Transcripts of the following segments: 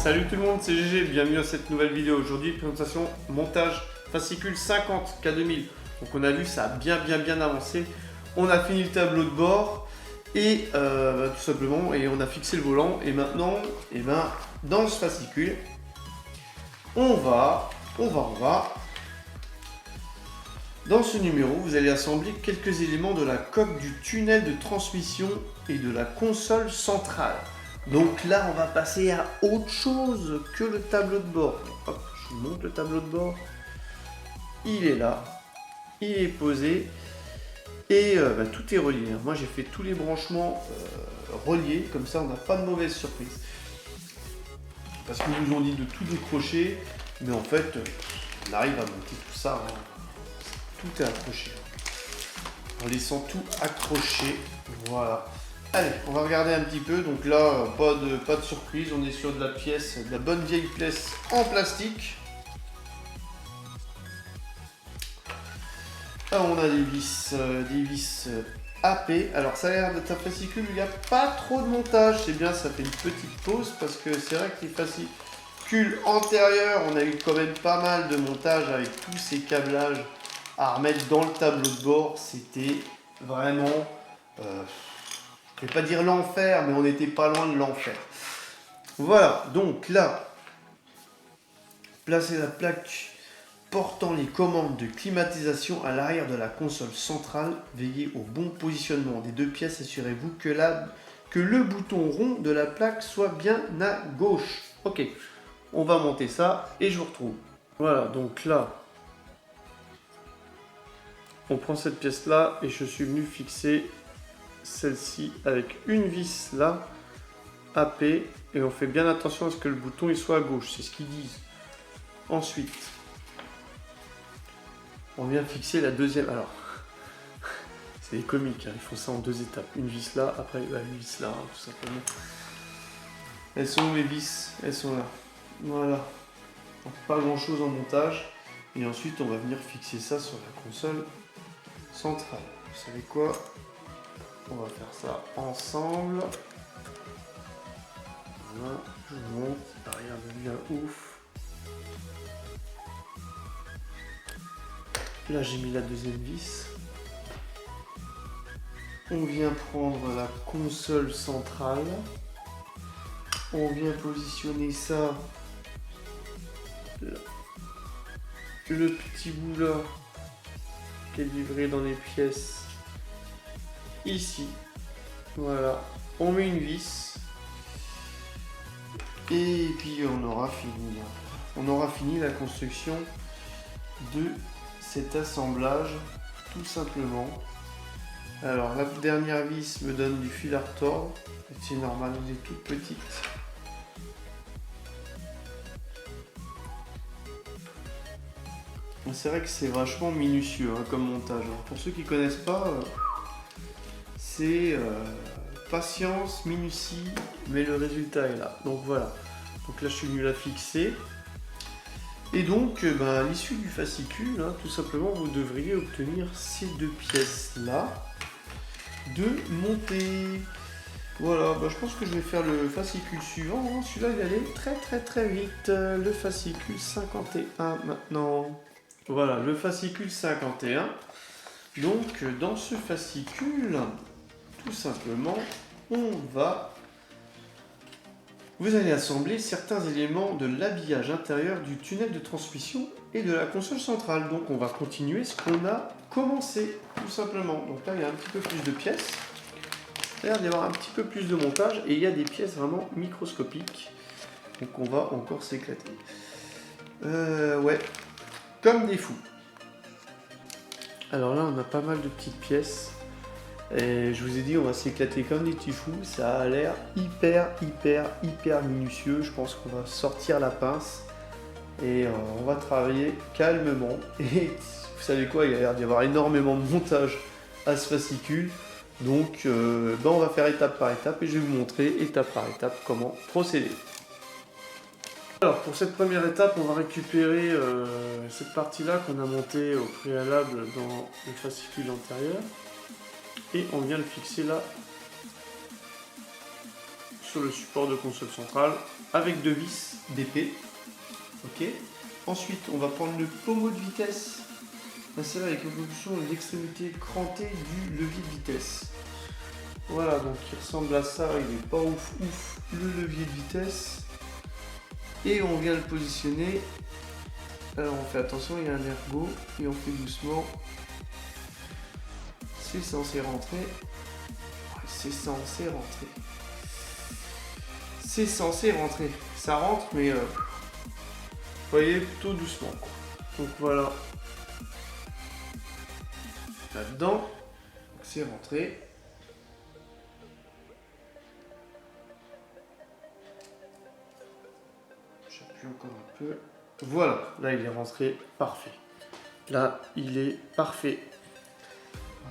Salut tout le monde, c'est GG, bienvenue à cette nouvelle vidéo. Aujourd'hui, présentation montage fascicule 50 K2000. Donc on a vu, ça a bien avancé. On a fini le tableau de bord et tout simplement, et on a fixé le volant. Et maintenant, dans ce fascicule, on va. Dans ce numéro, vous allez assembler quelques éléments de la coque du tunnel de transmission et de la console centrale. Donc là, on va passer à autre chose que le tableau de bord. Hop, je vous montre le tableau de bord. Il est là, il est posé et tout est relié. Moi, j'ai fait tous les branchements reliés, comme ça, on n'a pas de mauvaise surprise. Parce qu'ils nous ont dit de tout décrocher, mais en fait, on arrive à monter tout ça. Hein. Tout est accroché. En laissant tout accroché, voilà. Allez, on va regarder un petit peu. Donc là, pas de surprise. On est sur de la pièce, de la bonne vieille pièce en plastique. Alors, on a des vis AP. Alors ça a l'air d'être un fascicule. Il n'y a pas trop de montage. C'est bien, ça fait une petite pause parce que c'est vrai que les fascicules antérieurs, on a eu quand même pas mal de montage avec tous ces câblages à remettre dans le tableau de bord. C'était vraiment... je ne vais pas dire l'enfer, mais on n'était pas loin de l'enfer. Voilà, donc là, placez la plaque portant les commandes de climatisation à l'arrière de la console centrale. Veillez au bon positionnement des deux pièces. Assurez-vous que le bouton rond de la plaque soit bien à gauche. Ok, on va monter ça et je vous retrouve. Voilà, donc là, on prend cette pièce-là et je suis venu fixer celle-ci avec une vis là, AP, et on fait bien attention à ce que le bouton il soit à gauche, c'est ce qu'ils disent. Ensuite, on vient fixer la deuxième. Alors, c'est des comiques, hein, ils font ça en deux étapes. Une vis là, après une vis là, hein, tout simplement. Elles sont où mes vis? Elles sont là. Voilà. Donc, pas grand chose en montage. Et ensuite, on va venir fixer ça sur la console centrale. Vous savez quoi? On va faire ça ensemble. Voilà, je vous montre, ça a l'air de bien ouf. Là j'ai mis la deuxième vis. On vient prendre la console centrale. On vient positionner ça. Là. Le petit bout là qui est livré dans les pièces. Ici. Voilà. On met une vis. Et puis on aura fini. On aura fini la construction de cet assemblage, tout simplement. Alors la dernière vis me donne du fil à retordre. C'est normal, elle est toute petite. C'est vrai que c'est vachement minutieux hein, comme montage. Pour ceux qui ne connaissent pas, c'est patience, minutie, mais le résultat est là. Donc voilà. Donc là je suis venu la fixer. Et donc à l'issue du fascicule, hein, tout simplement vous devriez obtenir ces deux pièces là de montée. Voilà, je pense que je vais faire le fascicule suivant. Hein. Celui-là il allait très vite. Le fascicule 51 maintenant. Voilà, le fascicule 51. Donc dans ce fascicule, tout simplement, vous allez assembler certains éléments de l'habillage intérieur du tunnel de transmission et de la console centrale. Donc on va continuer ce qu'on a commencé, tout simplement. Donc là il y a un petit peu plus de pièces. Il y a l'air d'y avoir un petit peu plus de montage et il y a des pièces vraiment microscopiques. Donc on va encore s'éclater. Ouais, comme des fous. Alors là on a pas mal de petites pièces. Et je vous ai dit, on va s'éclater comme des petits fous. Ça a l'air hyper minutieux. Je pense qu'on va sortir la pince et on va travailler calmement. Et vous savez quoi, il a l'air d'y avoir énormément de montage à ce fascicule. Donc on va faire étape par étape et je vais vous montrer étape par étape comment procéder. Alors pour cette première étape, on va récupérer cette partie-là qu'on a montée au préalable dans le fascicule antérieur. Et on vient le fixer là sur le support de console centrale avec 2 vis d'épée. Ok. Ensuite, on va prendre le pommeau de vitesse. Insérer avec l'introduction de l'extrémité crantée du levier de vitesse. Voilà, donc il ressemble à ça, il n'est pas ouf le levier de vitesse. Et on vient le positionner. Alors on fait attention, il y a un ergot et on fait doucement. C'est censé rentrer. Ouais, c'est censé rentrer. C'est censé rentrer. Ça rentre, mais vous voyez, plutôt doucement, quoi. Donc voilà. Là-dedans, c'est rentré. J'appuie encore un peu. Voilà, là il est rentré, parfait. Là, il est parfait.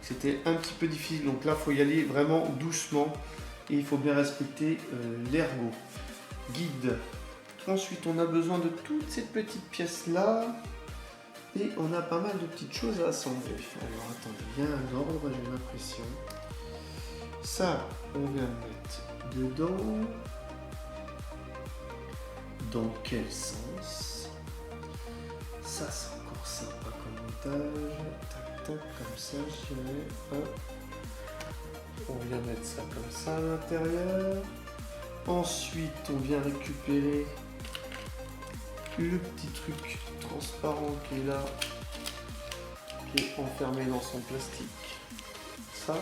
C'était un petit peu difficile, donc là, il faut y aller vraiment doucement et il faut bien respecter l'ergot. Guide. Ensuite, on a besoin de toutes ces petites pièces-là et on a pas mal de petites choses à assembler. Alors, attendez, il y a un ordre, j'ai l'impression. Ça, on vient le mettre dedans. Dans quel sens? Ça, c'est encore sympa comme montage. Tac, tac, comme ça, je dirais. Hop. On vient mettre ça comme ça à l'intérieur. Ensuite, on vient récupérer le petit truc transparent qui est là, qui est enfermé dans son plastique. Ça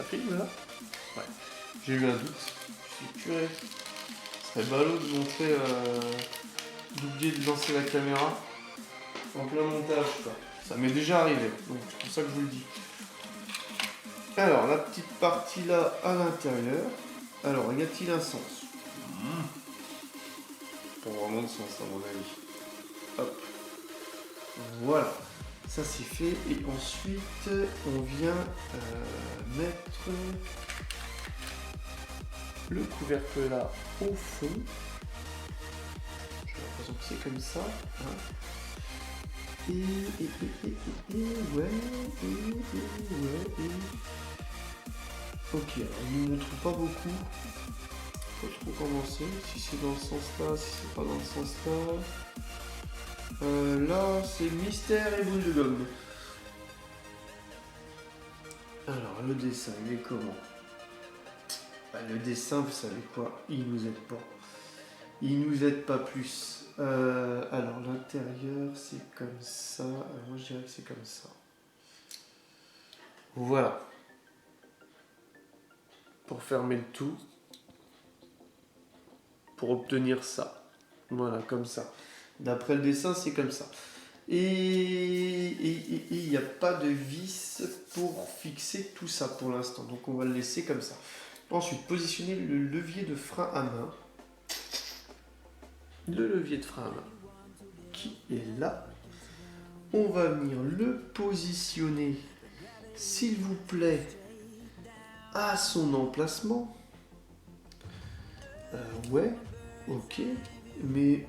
filme là? Ouais. J'ai eu un doute. Je suis purée. Ce serait ballot de montrer, d'oublier de lancer la caméra en plein montage, quoi. Ça m'est déjà arrivé, donc c'est pour ça que je vous le dis. Alors, la petite partie là à l'intérieur. Alors, y a-t-il un sens? Pas vraiment de sens à mon avis. Hop. Voilà. Ça c'est fait. Et ensuite, on vient mettre le couvercle là au fond. J'ai l'impression que c'est comme ça. Hein. Ouais. Ok, alors il ne montre pas beaucoup. Pas trop commencer. Si c'est dans ce sens là, si c'est pas dans le sens là. Là, c'est mystère et boule de gomme. Alors, le dessin, il est comment? Le dessin, vous savez quoi? Il nous aide pas. Il nous aide pas plus. Alors, l'intérieur, c'est comme ça. Moi, je dirais que c'est comme ça. Voilà. Pour fermer le tout. Pour obtenir ça. Voilà, comme ça. D'après le dessin, c'est comme ça. Et il n'y a pas de vis pour fixer tout ça pour l'instant. Donc on va le laisser comme ça. Ensuite, positionner le levier de frein à main. Le levier de frein à main qui est là. On va venir le positionner, s'il vous plaît, à son emplacement. Ouais, ok. Mais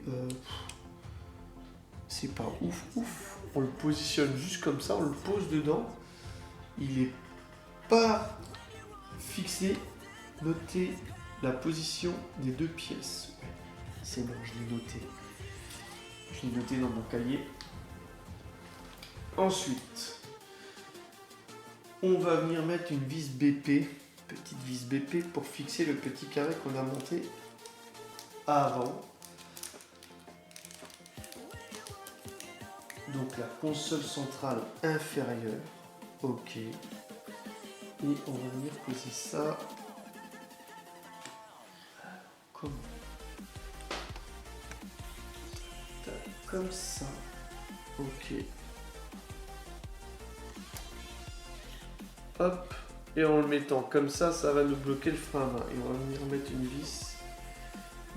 c'est pas ouf. On le positionne juste comme ça, on le pose dedans. Il est pas fixé. Notez la position des 2 pièces. C'est bon, je l'ai noté. Je l'ai noté dans mon cahier. Ensuite, on va venir mettre une vis BP, petite vis BP pour fixer le petit carré qu'on a monté avant. Donc la console centrale inférieure. Ok. Et on va venir poser ça. Comment? Comme ça. Ok. Hop. Et en le mettant comme ça, ça va nous bloquer le frein à main. Et on va venir mettre une vis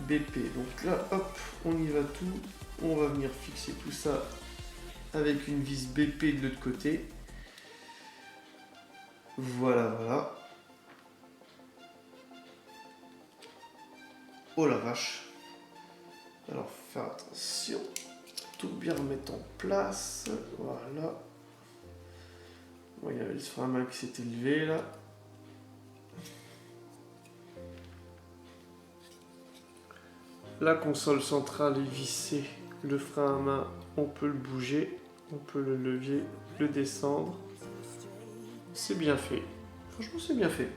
BP. Donc là, hop, on y va tout. On va venir fixer tout ça avec une vis BP de l'autre côté. Voilà. Oh la vache. Alors, faire attention. Tout bien remettre en place. Voilà. Bon, il y avait le frein à main qui s'était levé là. la console centrale est vissée. Le frein à main, on peut le bouger. On peut le levier, le descendre. C'est bien fait. Franchement, c'est bien fait.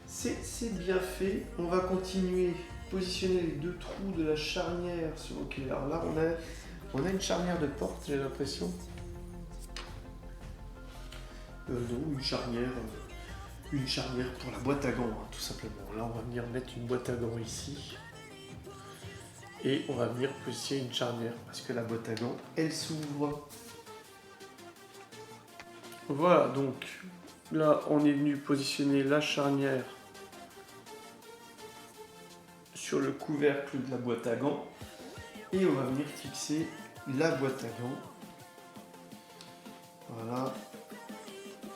C'est bien fait. On va continuer. Positionner les deux trous de la charnière sur. Ok, alors là, on a une charnière de porte, j'ai l'impression. Non, une charnière pour la boîte à gants, hein, tout simplement. Là, on va venir mettre une boîte à gants ici. Et on va venir positionner une charnière parce que la boîte à gants, elle s'ouvre. Voilà, donc là, on est venu positionner la charnière sur le couvercle de la boîte à gants. Et on va venir fixer la boîte à gants. Voilà.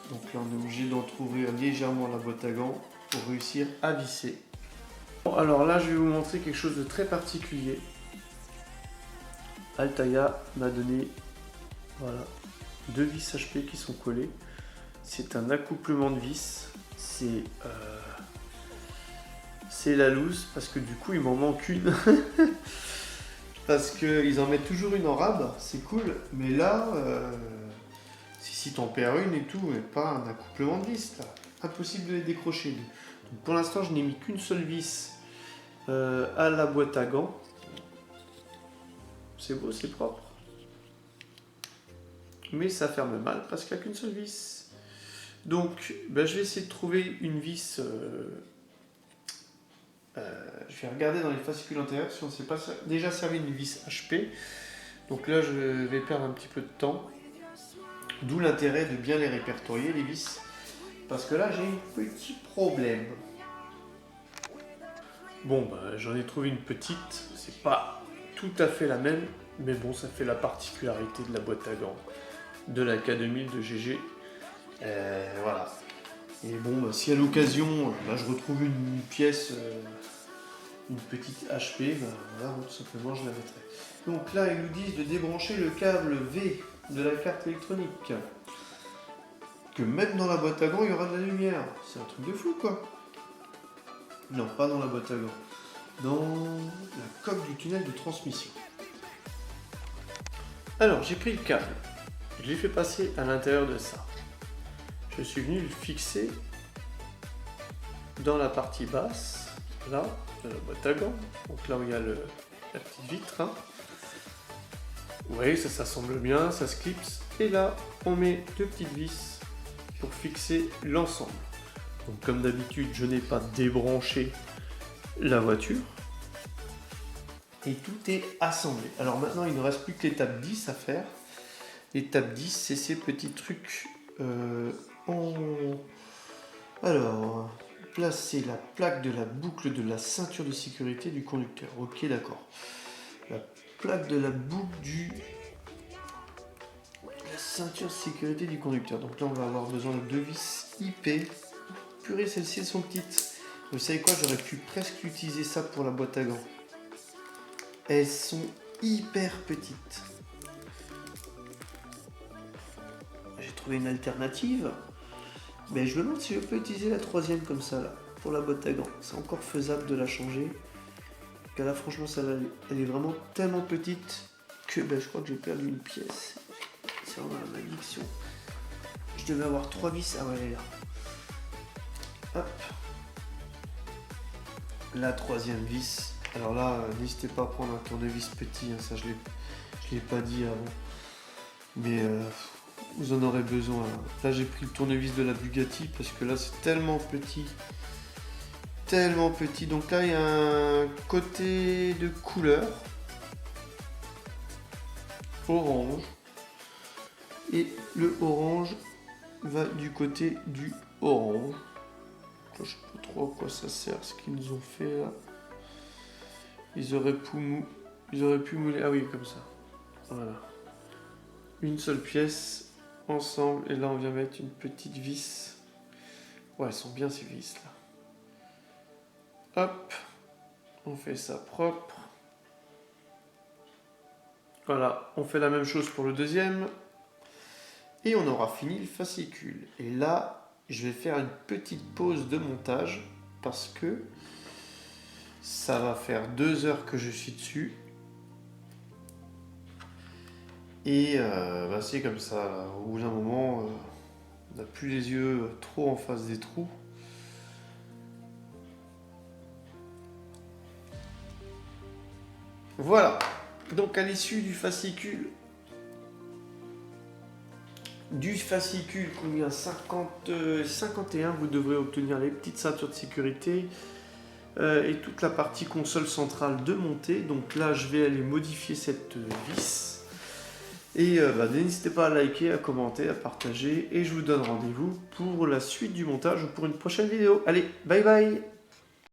Donc là, on est obligé d'entrouvrir légèrement la boîte à gants pour réussir à visser. Bon, alors là, je vais vous montrer quelque chose de très particulier. Altaïa m'a donné voilà, 2 vis HP qui sont collées. C'est un accouplement de vis. C'est la loose parce que du coup, il m'en manque une. Parce qu'ils en mettent toujours une en rab, c'est cool. Mais là, si t'en perds une et tout, mais pas un accouplement de vis là. Impossible de les décrocher. Donc, pour l'instant, je n'ai mis qu'une seule vis à la boîte à gants. C'est beau, c'est propre. Mais ça ferme mal parce qu'il n'y a qu'une seule vis. Donc, ben, je vais essayer de trouver une vis. Je vais regarder dans les fascicules antérieures si on ne s'est pas déjà servi d'une vis HP. Donc là, je vais perdre un petit peu de temps. D'où l'intérêt de bien les répertorier, les vis. Parce que là, j'ai un petit problème. Bon, ben, j'en ai trouvé une petite. C'est pas tout à fait la même. Mais bon, ça fait la particularité de la boîte à gants de la K2000 de GG. Voilà. Et bon, bah, si à l'occasion, là je retrouve une pièce, une petite HP, bah, voilà, tout simplement je la mettrai. Donc là, ils nous disent de débrancher le câble V de la carte électronique. Que même dans la boîte à gants, il y aura de la lumière. C'est un truc de fou, quoi. Non, pas dans la boîte à gants. Dans la coque du tunnel de transmission. Alors, j'ai pris le câble. Je l'ai fait passer à l'intérieur de ça. Je suis venu le fixer dans la partie basse, là, de la boîte à gants. Donc là où il y a la petite vitre. Hein. Vous voyez, ça s'assemble bien, ça se clipse. Et là, on met 2 petites vis pour fixer l'ensemble. Donc comme d'habitude, je n'ai pas débranché la voiture. Et tout est assemblé. Alors maintenant, il ne reste plus que l'étape 10 à faire. L'étape 10, c'est ces petits trucs Alors, placer la plaque de la boucle de la ceinture de sécurité du conducteur. Ok, d'accord. La plaque de la boucle la ceinture de sécurité du conducteur. Donc là, on va avoir besoin de 2 vis IP. Purée, celles-ci, elles sont petites. Vous savez quoi, j'aurais pu presque utiliser ça pour la boîte à gants. Elles sont hyper petites. J'ai trouvé une alternative. Mais je me demande si je peux utiliser la 3e comme ça, là, pour la boîte à gants. C'est encore faisable de la changer. Car là, franchement, elle est vraiment tellement petite que je crois que j'ai perdu une pièce. C'est vraiment la malédiction. Je devais avoir 3 vis. Ah ouais, elle est là. Hop. La 3e vis. Alors là, n'hésitez pas à prendre un tournevis petit. Hein, ça, je l'ai pas dit avant. Mais vous en aurez besoin. Là, j'ai pris le tournevis de la Bugatti parce que là, c'est tellement petit. Tellement petit. Donc là, il y a un côté de couleur. Orange. Et le orange va du côté du orange. Je ne sais pas trop à quoi ça sert, ce qu'ils nous ont fait là. Ils auraient pu mouler. Ah oui, comme ça. Voilà. Une seule pièce ensemble. Et là, on vient mettre une petite vis. Ouais, elles sont bien ces vis là. Hop. On fait ça propre. Voilà. On fait la même chose pour le deuxième. Et on aura fini le fascicule. Et là, je vais faire une petite pause de montage parce que Ça va faire 2 heures que je suis dessus. Et c'est comme ça, là. Au bout d'un moment, on n'a plus les yeux trop en face des trous. Voilà. Donc à l'issue du fascicule combien 51, vous devrez obtenir les petites ceintures de sécurité et toute la partie console centrale de montée. Donc là, je vais aller modifier cette vis. Et n'hésitez pas à liker, à commenter, à partager. Et je vous donne rendez-vous pour la suite du montage ou pour une prochaine vidéo. Allez, bye bye!